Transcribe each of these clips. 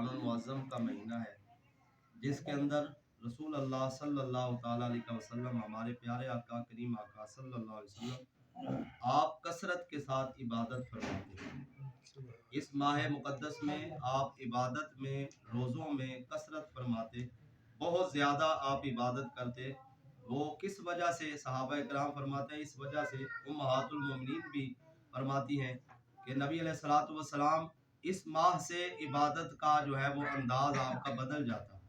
शाबान मुअज़्ज़म का महीना है, जिसके अंदर रसूल अल्लाह सल्लल्लाहु ताला अलैहि वसल्लम, हमारे प्यारे आका करीम आका सल्लल्लाहु अलैहि वसल्लम, आप कसरत के साथ इबादत फरमाते हैं। इस माह मुक़द्दस में आप इबादत में, रोज़ों में कसरत फरमाते, बहुत ज़्यादा आप इबादत करते। वो किस वजह से? सहाबा किराम फरमाते हैं, इस वजह से उम्महातुल मोमिनीन भी फरमाती हैं कि नबी अलैहिस्सलातु वस्सलाम इस माह से इबादत का जो है वो अंदाज आपका बदल जाता,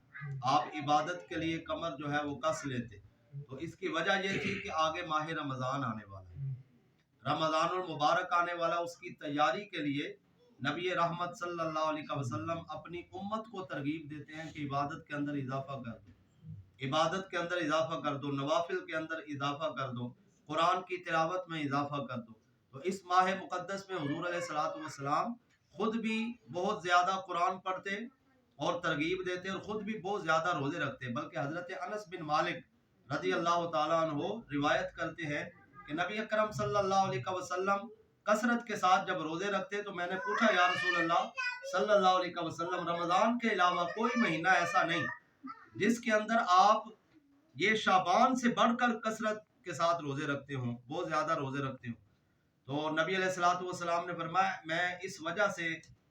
आप इबादत के लिए कमर जो है वो कस लेते। तो इसकी वजह ये थी कि आगे माह रमज़ान आने वाला है, रमज़ानुल मुबारक आने वाला, उसकी तैयारी के लिए नबी रहमत सल्लल्लाहु अलैहि वसल्लम अपनी उम्मत को तरगीब देते हैं कि इबादत के अंदर इजाफा कर दो, इबादत के अंदर इजाफा कर दो, नवाफिल के अंदर इजाफा कर दो, कुरान की तिलावत में इजाफा कर दो। तो इस माह मुक़द्दस में हुज़ूर अलैहिस्सलातु वस्सलाम खुद भी बहुत ज़्यादा कुरान पढ़ते और तरगीब देते, और खुद भी बहुत ज़्यादा रोज़े रखते। बल्कि हज़रत अनस बिन मालिक रज़ी अल्लाह ताला अन्हु रिवायत करते हैं कि नबी अकरम सल्लल्लाहु अलैहि वसल्लम कसरत के साथ जब रोज़े रखते तो मैंने पूछा, या रसूल अल्लाह सल्लल्लाहु अलैहि वसल्लम, रमज़ान के अलावा कोई महीना ऐसा नहीं जिसके अंदर आप ये शाबान से बढ़कर कसरत के साथ रोज़े रखते हों, बहुत ज़्यादा रोज़े रखते हों? तो नबी अलैहिस्सलातु वस्सलाम ने फरमाया, मैं इस वजह से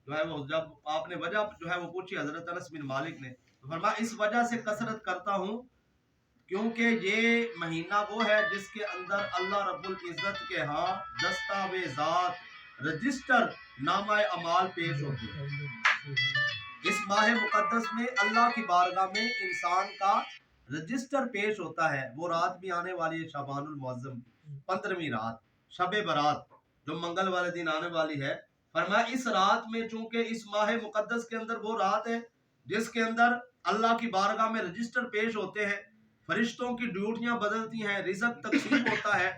जो है वो, जब आपने वजह जो है वो पूछी हज़रत अनस बिन मालिक ने, तो फरमाया इस वजह से कसरत करता हूँ क्योंकि ये महीना वो है जिसके अंदर अल्लाह रब्बुल इज़्ज़त के यहाँ दस्तावेज़ात, रजिस्टर, नामा अमाल पेश होते हैं। इस माह मुक़द्दस में अल्लाह की बारगाह में इंसान का रजिस्टर पेश होता है। वो रात भी आने वाली है शाबानुल मुअज़्ज़म की 15वीं रात, शब बरात, जो मंगल वाले दिन आने वाली है। फरमाया इस रात में, चूंकि इस माह मुक़द्दस के अंदर वो रात है जिसके अंदर अल्लाह की बारगाह में रजिस्टर पेश होते हैं, फरिश्तों की ड्यूटियां बदलती हैं, रिज़्क़ तक़सीम होता है,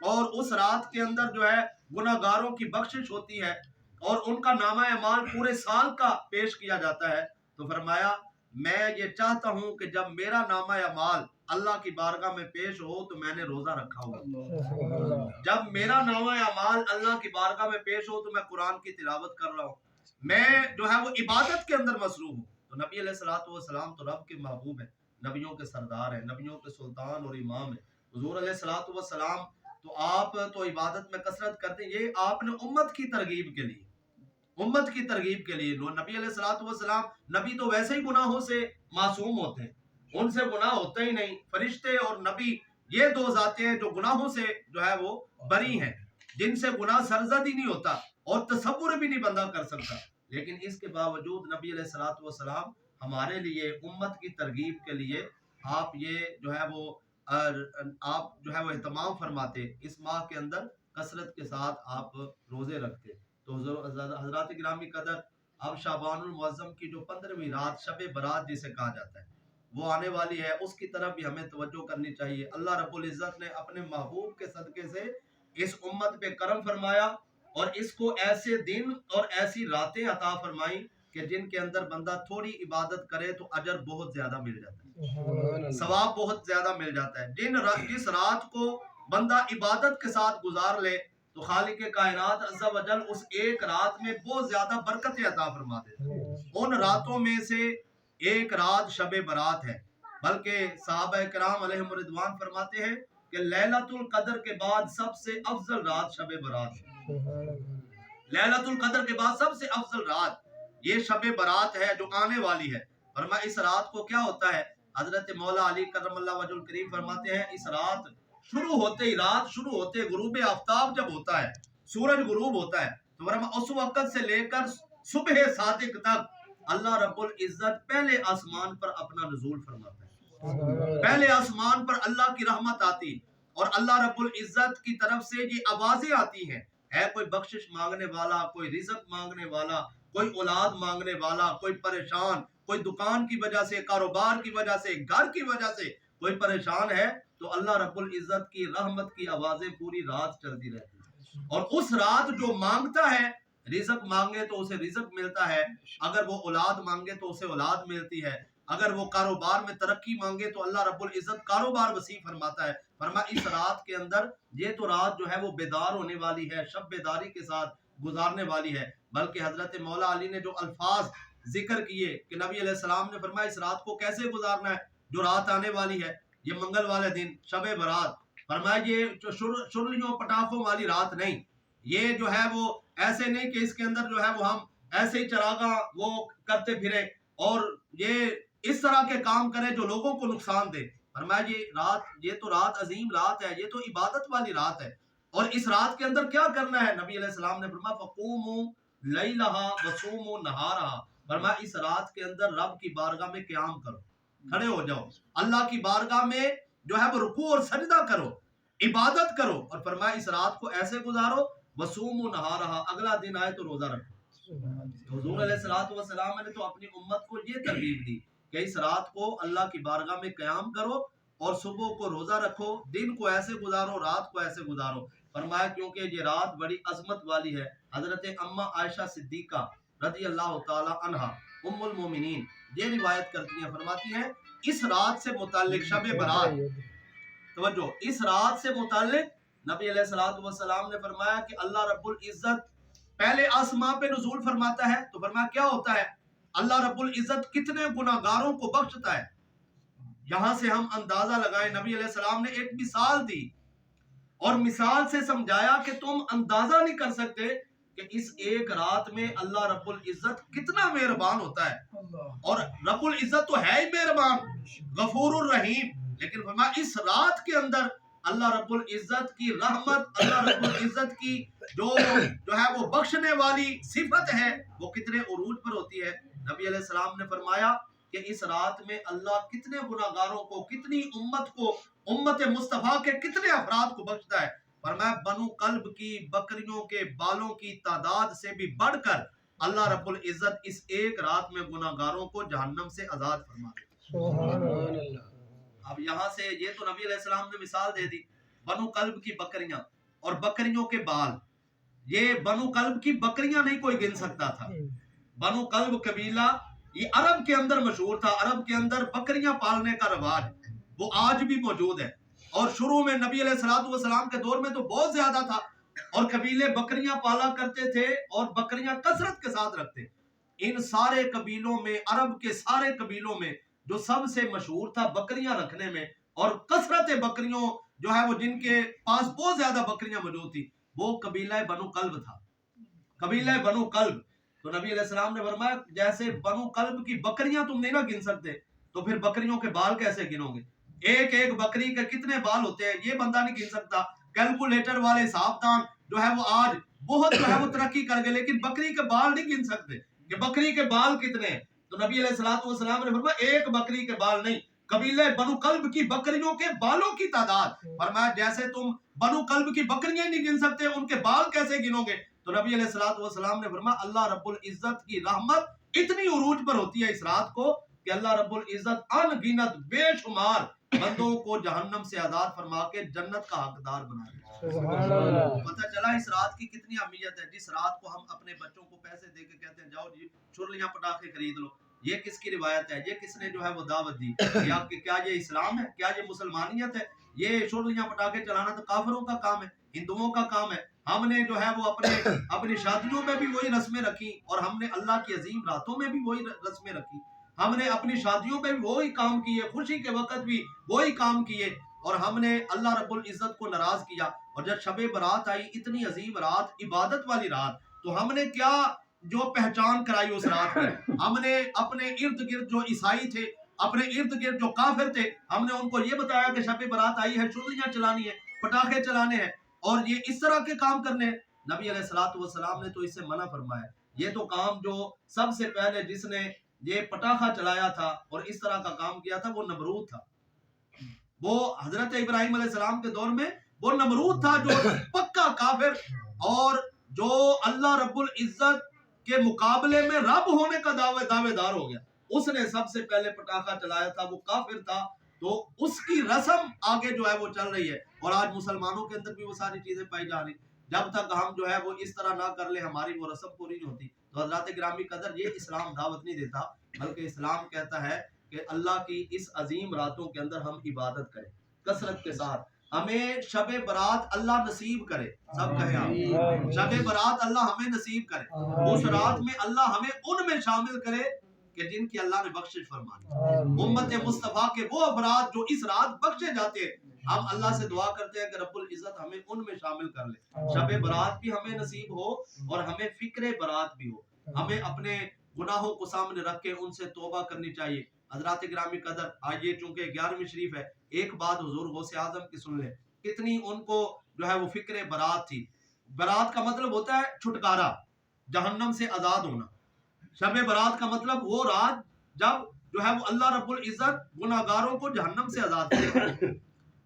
और उस रात के अंदर जो है गुनाहगारों की बख्शिश होती है और उनका नामा अमाल पूरे साल का पेश किया जाता है। तो फरमाया मैं ये चाहता हूँ कि जब मेरा नामा अमाल अल्लाह की बारगाह में पेश हो तो मैंने रोजा रखा हुआ, जब मेरा नामा अमाल अल्लाह की बारगाह में पेश हो तो मैं कुरान की तिलावत कर रहा हूँ, मैं जो है वो इबादत के अंदर मसरूफ हूँ। तो नबी अलैहिस्सलातु वस्सलाम तो रब के महबूब है, नबियों के सरदार है, नबियों के सुल्तान और इमाम है हुजूर अलैहिस्सलातु वस्सलाम। तो आप तो इबादत में कसरत करते, ये आपने उम्मत की तरगीब के लिए, उम्मत की तरगीब के लिए। नबी अलैहिस्सलातु वस्सलाम, नबी तो वैसे ही गुनाहों से मासूम होते हैं, उनसे गुनाह होता ही नहीं। फरिश्ते और नबी ये दो जातें हैं जो गुनाहों से जो है वो बरी हैं, जिनसे गुनाह सरजद ही नहीं होता और तसव्वुर भी नहीं बंदा कर सकता। लेकिन इसके बावजूद नबी अलैहिस्सलातु वस्सलाम हमारे लिए, उम्मत की तरगीब के लिए आप ये जो है वो आप जो है वो एहतमाम फरमाते, इस माह के अंदर कसरत के साथ आप रोजे रखते। तो हज़रात गिरामी कदर, अब शाबानुल मुअज़्ज़म की जो 15वीं रात, शब बरात जिसे कहा जाता है, वो आने वाली है, उसकी तरफ भी हमें तवज्जो करनी चाहिए। अल्लाह रब्बुल इज़्ज़त ने अपने महबूब के सदके से इस उम्मत पे करम फरमाया और इसको ऐसे दिन और ऐसी रातें अता फरमाई कि जिनके अंदर बंदा थोड़ी इबादत करे तो अजर बहुत ज्यादा मिल जाता है, सवाब बहुत ज्यादा मिल जाता है। जिस रात को बंदा इबादत के साथ गुजार ले तो खालिक कायनात अज़्ज़ा वजल उस एक रात में बहुत ज्यादा बरकतें अता फरमा देते हैं। उन रातों में से एक रात शब बरात है, बल्कि सहाबा किराम अलैहिम रिदवान फरमाते हैं कि लैलतुल कद्र के बाद सबसे अफजल रात शब बरात है। लैलतुल कद्र के बाद सबसे अफजल रात ये शब बरात है जो आने वाली है। फरमाया इस रात को क्या होता है, हजरत मौला अली करमल्लाहु वजहुल करीम फरमाते हैं, इस रात शुरू होते ही, रात शुरू होते गुरूब आफ्ताब जब होता है, सूरज गुरूब होता है, तो फरमाया उस वक्त से लेकर सुबह सादिक तक अल्लाह रब्बुल इज्जत पहले आसमान पर अपना नुज़ूल फरमाता है। पहले आसमान पर अल्लाह की रहमत आती और अल्लाह रब्बुल इज्जत की तरफ से ये आवाजें आती हैं, है कोई बख्शिश मांगने वाला, कोई रिज़्क़ मांगने वाला, कोई औलाद मांगने वाला, कोई परेशान, कोई दुकान की वजह से, कारोबार की वजह से, घर की वजह से कोई परेशान है, तो अल्लाह रब्बुल इज्जत की रहमत की आवाजें पूरी रात चलती रहती है। और उस रात जो मांगता है, रिज़्क़ मांगे तो उसे रिज़्क़ मिलता है, अगर वो औलाद मांगे तो उसे औलाद मिलती है, अगर वो कारोबार में तरक्की मांगे तो अल्लाह रब्बुल इज्जत कारोबार वसी फरमाता है। फरमाया इस रात के अंदर, ये तो रात जो है वो बेदार होने वाली है, शब बेदारी के साथ गुजारने वाली है। बल्कि हजरत मौला अली ने जो अल्फाज ذکر کیے کہ نبی علیہ السلام نے فرمایا اس رات کو کیسے گزارنا ہے جو رات آنے والی ہے، یہ منگل والے دن شب برات، فرمایا یہ شرلیوں پٹاخوں والی رات نہیں، یہ جو ہے وہ ایسے نہیں کہ اس کے اندر جو ہے وہ ہم ایسے ہی چراغاں وہ کرتے پھرے اور یہ اس طرح کے کام کریں جو لوگوں کو نقصان دے۔ فرمایا یہ تو رات عظیم رات ہے، یہ تو عبادت والی رات ہے، اور اس رات کے اندر کیا کرنا ہے؟ نبی علیہ السلام نے فرمایا فقوموا لیلہا وصوموا نہارہا، فرمایا اس رات کے اندر رب کی بارگاہ میں قیام کرو، کھڑے ہو جاؤ، اللہ کی بارگاہ میں جو ہے وہ رکوع اور سجدہ کرو، عبادت کرو، اور فرمایا اس رات کو ایسے گزارو وصوموا نہارہا، اگلا دن آئے تو روزہ رکھو۔ حضور علیہ السلام نے تو اپنی امت کو یہ ترغیب دی کہ اس رات کو اللہ کی بارگاہ میں قیام کرو اور صبح کو روزہ رکھو، دن کو ایسے گزارو، رات کو ایسے گزارو۔ فرمایا کیونکہ یہ رات بڑی عظمت والی ہے۔ حضرت اماں عائشہ صدیقہ رضی اللہ تعالی عنہا ام المومنین یہ روایت کرتی ہیں، فرماتی ہیں اس رات سے متعلق شب برات، توجہ، اس رات سے متعلق نبی علیہ السلام نے فرمایا کہ اللہ رب العزت پہلے آسمان پہ نزول فرماتا ہے تو فرمایا کیا ہوتا ہے؟ اللہ رب العزت کتنے گناہگاروں کو بخشتا ہے۔ یہاں سے ہم اندازہ لگائیں، نبی علیہ السلام نے ایک مثال دی اور مثال سے سمجھایا کہ تم اندازہ نہیں کر سکتے کہ اس ایک رات میں اللہ رب العزت کتنا مہربان ہوتا ہے، اور رب العزت تو ہے ہی مہربان غفور الرحیم، لیکن فرمایا اس رات کے اندر اللہ رب العزت کی رحمت، اللہ رب العزت کی جو ہے وہ بخشنے والی صفت ہے وہ کتنے عروج پر ہوتی ہے۔ نبی علیہ السلام نے فرمایا کہ اس رات میں اللہ کتنے گناہگاروں کو، کتنی امت کو، امت مصطفیٰ کے کتنے افراد کو بخشتا ہے۔ فرمایا بنو کلب کی بکریوں کے بالوں کی تعداد سے بھی بڑھ کر اللہ رب العزت اس ایک رات میں گناہگاروں کو جہنم سے آزاد فرما دیتا ہے۔ سبحان اللہ۔ اب یہاں سے یہ تو نبی علیہ السلام نے مثال دے دی، بنو کلب کی بکریاں اور بکریوں کے بال، یہ بنو کلب کی بکریاں نہیں کوئی گن سکتا تھا۔ بنو کلب قبیلہ یہ عرب کے اندر مشہور تھا، عرب کے اندر بکریاں پالنے کا رواج وہ آج بھی موجود ہے، اور شروع میں نبی علیہ السلام کے دور میں تو بہت زیادہ تھا، اور قبیلے بکریاں پالا کرتے تھے اور بکریاں کثرت کے ساتھ رکھتے۔ ان سارے قبیلوں میں، عرب کے سارے قبیلوں میں جو سب سے مشہور تھا بکریاں رکھنے میں اور کثرت بکریوں جو ہے وہ جن کے پاس بہت زیادہ بکریاں موجود تھی، وہ قبیلہ بنو کلب تھا، قبیلہ بنو کلب۔ تو نبی علیہ السلام نے فرمایا جیسے بنو کلب کی بکریاں تم نہیں نہ گن سکتے تو پھر بکریوں کے بال کیسے گنو گے؟ ایک ایک بکری کے کتنے بال ہوتے ہیں یہ بندہ نہیں گن سکتا۔ کیلکولیٹر والے حساب دان جو ہے وہ آج بہت جو ہے وہ ترقی کر گئے، لیکن بکری کے بال نہیں گن سکتے کہ بکری کے بال کتنے ہیں۔ تو نبی علیہ السلام نے فرمایا ایک بکری کے بال نہیں، قبیلہ بنو کلب کی بکریوں کے بالوں کی تعداد، فرمایا جیسے تم بنو کلب کی بکریاں نہیں گن سکتے ان کے بال کیسے گنو گے؟ تو نبی علیہ السلام نے فرمایا اللہ رب العزت کی رحمت اتنی عروج پر ہوتی ہے اس رات کو کہ اللہ رب العزت ان گنت بے شمار بندوں کو جہنم سے آزاد فرما کے جنت کا حقدار بنا دیا۔ پتہ چلا اس رات کی کتنی اہمیت ہے، جس رات کو ہم اپنے بچوں کو پیسے دے کے کہتے ہیں جاؤ جی چھرلیاں پٹاخے خرید لو، یہ کس کی روایت ہے؟ یہ کس نے جو ہے وہ دعوت دی؟ کیا یہ اسلام ہے؟ کیا یہ مسلمانیت ہے؟ یہ چھرلیاں پٹاخے چلانا تو کافروں کا کام ہے، ہندوؤں کا کام ہے۔ ہم نے جو ہے وہ اپنی شادیوں میں بھی وہی رسمیں رکھی، اور ہم نے اللہ کی عظیم راتوں میں بھی وہی رسمیں رکھی، ہم نے اپنی شادیوں میں بھی وہی کام کیے، خوشی کے وقت بھی وہی کام کیے، اور ہم نے اللہ رب العزت کو ناراض کیا۔ اور جب شب برات آئی، اتنی عظیم رات، عبادت والی رات، تو ہم نے کیا جو پہچان کرائی اس رات میں؟ ہم نے اپنے ارد گرد جو عیسائی تھے، اپنے ارد گرد جو کافر تھے، ہم نے ان کو یہ بتایا کہ شب برات آئی ہے، چھرلیاں چلانی ہے، پٹاخے چلانے ہیں اور یہ اس طرح کے کام کرنے ہیں۔ نبی علیہ السلام نے تو اس سے منع فرمایا۔ یہ تو کام جو سب سے پہلے جس نے یہ پٹاخہ چلایا تھا اور اس طرح کا کام کیا تھا وہ نمرود تھا۔ وہ حضرت ابراہیم علیہ السلام کے دور میں وہ نمرود تھا جو پکا کافر اور جو اللہ رب العزت کے مقابلے میں رب ہونے کا دعوے دار ہو گیا۔ اس نے سب سے پہلے پٹاخہ چلایا تھا، وہ کافر تھا، تو اس کی رسم آگے جو ہے وہ چل رہی ہے، اور آج مسلمانوں کے اندر بھی وہ ساری چیزیں پائی جا رہی۔ جب تک ہم جو ہے وہ اس طرح نہ کر لیں ہماری وہ رسم پوری نہیں ہوتی۔ تو حضرات گرامی قدر، یہ اسلام دعوت نہیں دیتا، بلکہ اسلام کہتا ہے کہ اللہ کی اس عظیم راتوں کے اندر ہم عبادت کریں کثرت کے ساتھ۔ हमें शब बरात अल्लाह नसीब करे। सब कहें आमीन। शब बरात अल्लाह हमें नसीब करे। उस रात में अल्लाह हमें उनमें शामिल करे कि जिनकी अल्लाह ने बख्शिश फरमानी। उम्मत मुस्तफा के वो अफराद जो इस रात बख्शे जाते हैं, हम अल्लाह से दुआ करते हैं कि रब्बुल इज्जत हमें उनमें शामिल कर ले। शब बरात भी हमें नसीब हो और हमें फिक्र बरात भी हो। हमें अपने गुनाहों को सामने रख के उनसे तौबा करनी चाहिए। हजरात ग्रामी कदर, आज ये चूंकि 11वीं शरीफ है, एक बात हुजूर गौसे आजम की सुन ले, कितनी उनको जो है वो फिक्र बरात थी। बरात का मतलब होता है छुटकारा, जहन्नम से आजाद होना। शब बरात का मतलब वो रात जब जो है वो अल्लाह रब्बुल इज्जत गुनाहगारों को जहन्नम से आजाद करे।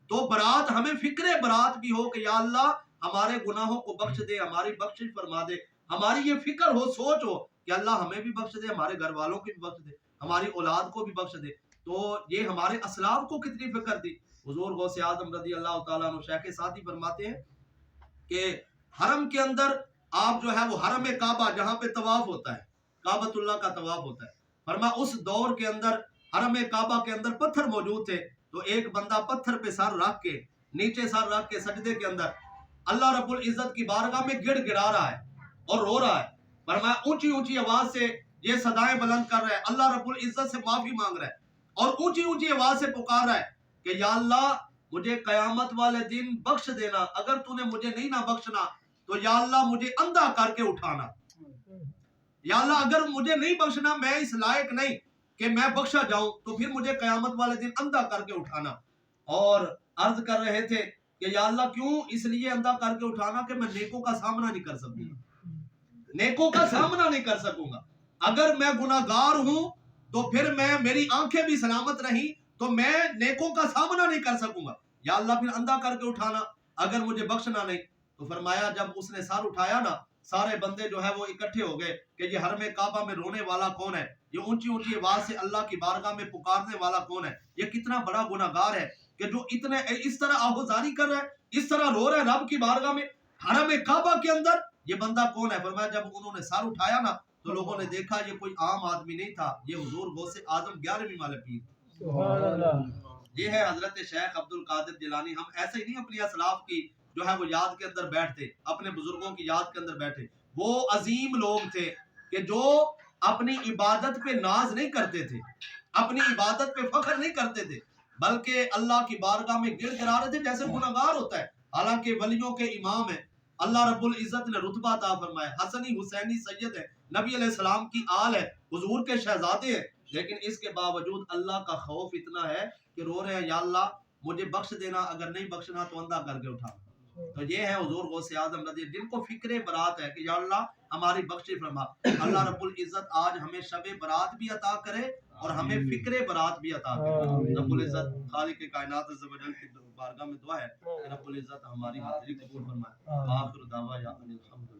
तो बरात, हमें फिक्र बरात भी हो कि या अल्लाह हमारे गुनाहों को बख्श दे, हमारी बख्शिश फरमा दे। हमारी ये फिक्र हो, सोच हो कि अल्लाह हमें भी बख्श दे, हमारे घर वालों को भी बख्श दे, हमारी औलाद को भी बख्श दे। तो ये हमारे असलाफ को कितनी फिक्र थी। हुजूर गौसे आजम रज़ी अल्लाह तआला अन्हु शेख सादी फरमाते हैं कि हरम के अंदर आप जो है वो हरम काबा जहाँ पे तवाफ होता है, काबतुल्लाह का तवाफ होता है, फरमा उस दौर के अंदर हरम काबा के अंदर पत्थर मौजूद थे। तो एक बंदा पत्थर पे सर रख के, नीचे सर रख के सजदे के अंदर अल्लाह रब्बुल इज्जत की बारगाह में गिड़गिड़ा रहा है और रो रहा है। फरमाया ऊंची ऊंची आवाज से ये सदाएं बुलंद कर रहा है, अल्लाह रब्बुल इज्जत से माफी मांग रहा है और ऊंची ऊंची आवाज से पुकार रहा है कि या अल्लाह मुझे कयामत वाले दिन बख्श देना, अगर तूने मुझे नहीं ना बख्शना तो या अल्लाह मुझे अंधा करके उठाना। या अल्लाह अगर मुझे नहीं बख्शना, मैं इस लायक नहीं कि मैं बख्शा जाऊं, तो फिर मुझे कयामत वाले दिन अंधा करके उठाना। और अर्ज कर रहे थे कि या अल्लाह क्यों, इसलिए अंधा करके उठाना कि मैं नेकों का सामना नहीं कर सकूंगा, नेकों का सामना नहीं कर सकूंगा। अगर मैं गुनाहगार हूं तो फिर मेरी आंखें भी सलामत रही तो मैं नेकों का सामना नहीं कर सकूंगा। या अल्लाह फिर अंधा करके उठाना अगर मुझे बख्शना नहीं। तो फरमाया जब उसने सर उठाया ना, सारे बंदे जो है वो इकट्ठे हो गए कि ये हरम काबा में रोने वाला कौन है, ये ऊंची ऊंची आवाज से अल्लाह की बारगाह में पुकारने वाला कौन है, ये कितना बड़ा गुनाहगार है कि जो इतने इस तरह आहोजारी कर रहा है, इस तरह रो रहा है रब की बारगाह में हरम काबा के अंदर, ये बंदा कौन है। फरमाया जब उन्होंने सर उठाया ना तो लोगों ने देखा ये कोई आम आदमी नहीं था, ये हुजूर गौसे आजम 11वीं वाले पीर, ये है हजरत शेख अब्दुल कादिर जिलानी। हम ऐसे ही नहीं अपनी असलाफ की जो है वो याद के अंदर बैठते, अपने बुजुर्गों की याद के अंदर बैठे। वो अजीम लोग थे कि जो अपनी इबादत पे नाज नहीं करते थे, अपनी इबादत पे फख्र नहीं करते थे, बल्कि अल्लाह की बारगाह में गिड़गिड़ा रहे थे जैसे गुनहगार होता है। हालांकि वलियों के इमाम है, अल्लाह रब्बुल इज्जत ने रुतबा अता फरमाया, हसनी हुसैनी सैयद है, नबी अलैहिस्सलाम की आल है, हुजूर के शहजादे हैं, लेकिन इसके बावजूद अल्लाह का खौफ इतना है कि रो रहे हैं या अल्लाह मुझे बख्श देना, अगर नहीं बख्शना तो अंधा करके उठा। तो ये है हुजूर गौसे आजम रज़ी, जिनको फिक्रे बरात है कि या अल्लाह हमारी बख्शिश फरमा। अल्लाह रब्बुल इज्जत आज हमें शबे बरात भी अता करे और हमें फिक्रे बरात भी अता करे। रब्बुल इज्जत खालिक कायनात अज़्ज़ व जल की बारगाह में दुआ है कि रब्बुल इज्जत हमारी हाज़िरी कबूल फरमाए। आखिर दावा या अनिल हम्दुलिल्लाह।